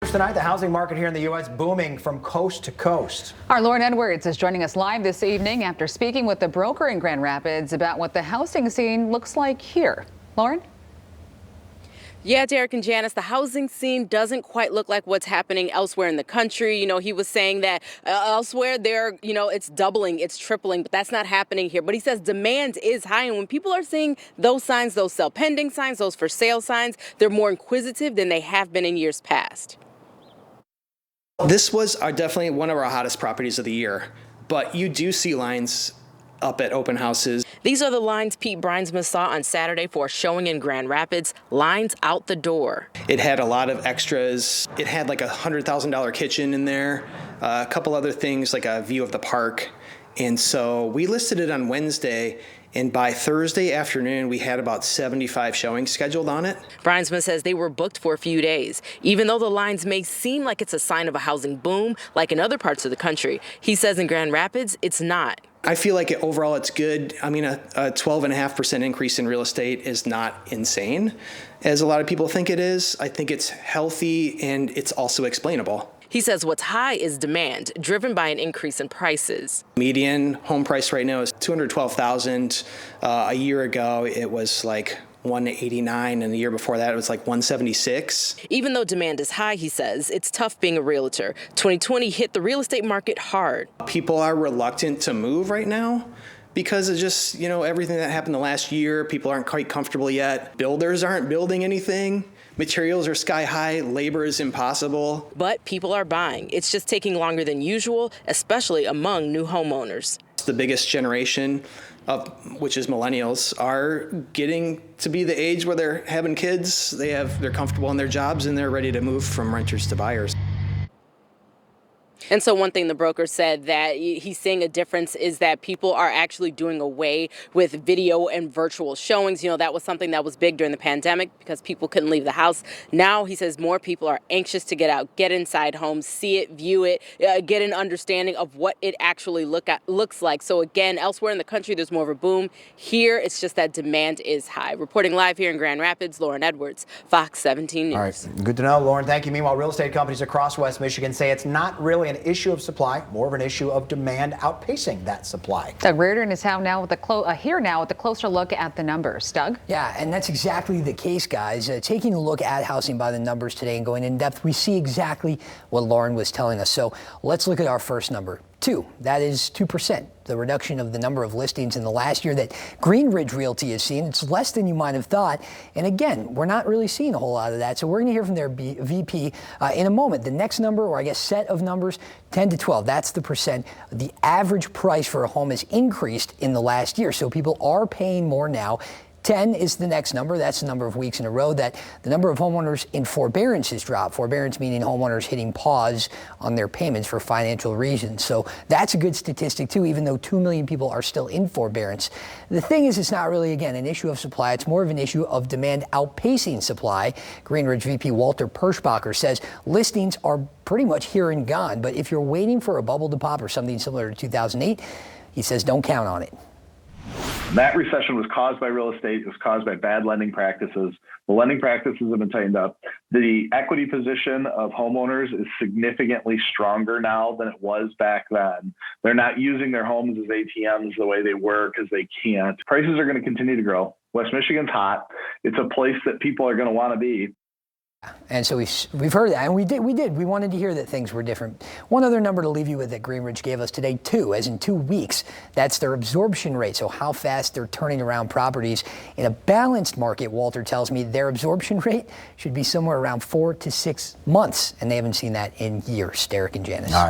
News tonight, the housing market here in the U.S. booming from coast to coast. Our Lauren Edwards is joining us live this evening after speaking with the broker in Grand Rapids about what the housing scene looks like here. Lauren? Yeah, Derek and Janice, the housing scene doesn't quite look like what's happening elsewhere in the country. You know, he was saying that elsewhere it's doubling, it's tripling, but that's not happening here. But he says demand is high. And when people are seeing those signs, those sell pending signs, those for sale signs, they're more inquisitive than they have been in years past. This was definitely one of our hottest properties of the year, but you do see lines up at open houses. These are the lines Pete Brynsma saw on Saturday for a showing in Grand Rapids. Lines out the door. It had a lot of extras. It had like $100,000 kitchen in there, a couple other things like a view of the park. And so we listed it on Wednesday, and by Thursday afternoon, we had about 75 showings scheduled on it. Brynsma says they were booked for a few days. Even though the lines may seem like it's a sign of a housing boom, like in other parts of the country, he says in Grand Rapids, it's not. I feel like overall it's good. I mean, a 12.5% increase in real estate is not insane, as a lot of people think it is. I think it's healthy and it's also explainable. He says what's high is demand, driven by an increase in prices. Median home price right now is $212,000. A year ago, it was like $189, and the year before that it was like $176. Even though demand is high, he says, it's tough being a realtor. 2020 hit the real estate market hard. People are reluctant to move right now because of just, everything that happened the last year. People aren't quite comfortable yet. Builders aren't building anything. Materials are sky high. Labor is impossible. But people are buying. It's just taking longer than usual, especially among new homeowners. The biggest generation, which is millennials, are getting to be the age where they're having kids. They're comfortable in their jobs and they're ready to move from renters to buyers. And so one thing the broker said that he's seeing a difference is that people are actually doing away with video and virtual showings. That was something that was big during the pandemic because people couldn't leave the house. Now, he says more people are anxious to get out, get inside homes, see it, view it, get an understanding of what it actually looks like. So again, elsewhere in the country, there's more of a boom. Here, it's just that demand is high. Reporting live here in Grand Rapids, Lauren Edwards, Fox 17 News. All right, good to know, Lauren. Thank you. Meanwhile, real estate companies across West Michigan say it's not really an issue of supply, more of an issue of demand outpacing that supply. Doug Reardon is here now with a closer look at the numbers. Doug? Yeah, and that's exactly the case, guys. Taking a look at housing by the numbers today and going in depth, we see exactly what Lauren was telling us. So let's look at our first number. 2. That is 2%. The reduction of the number of listings in the last year that Rapids Realty has seen. It's less than you might have thought. And again, we're not really seeing a whole lot of that. So we're going to hear from their VP in a moment. The next number, or I guess set of numbers, 10 to 12. That's the percent. The average price for a home has increased in the last year. So people are paying more now. 10 is the next number. That's the number of weeks in a row that the number of homeowners in forbearance has dropped. Forbearance meaning homeowners hitting pause on their payments for financial reasons. So that's a good statistic too, even though 2 million people are still in forbearance. The thing is, it's not really, again, an issue of supply. It's more of an issue of demand outpacing supply. Greenridge VP Walter Perschbacher says listings are pretty much here and gone. But if you're waiting for a bubble to pop or something similar to 2008, he says don't count on it. That recession was caused by real estate. It was caused by bad lending practices. The lending practices have been tightened up. The equity position of homeowners is significantly stronger now than it was back then. They're not using their homes as ATMs the way they were because they can't. Prices are going to continue to grow. West Michigan's hot. It's a place that people are going to want to be. And so we've heard that, and we did. We wanted to hear that things were different. One other number to leave you with that Greenridge gave us today, 2, as in 2 weeks. That's their absorption rate, so how fast they're turning around properties. In a balanced market, Walter tells me their absorption rate should be somewhere around 4 to 6 months, and they haven't seen that in years. Derek and Janice. All right.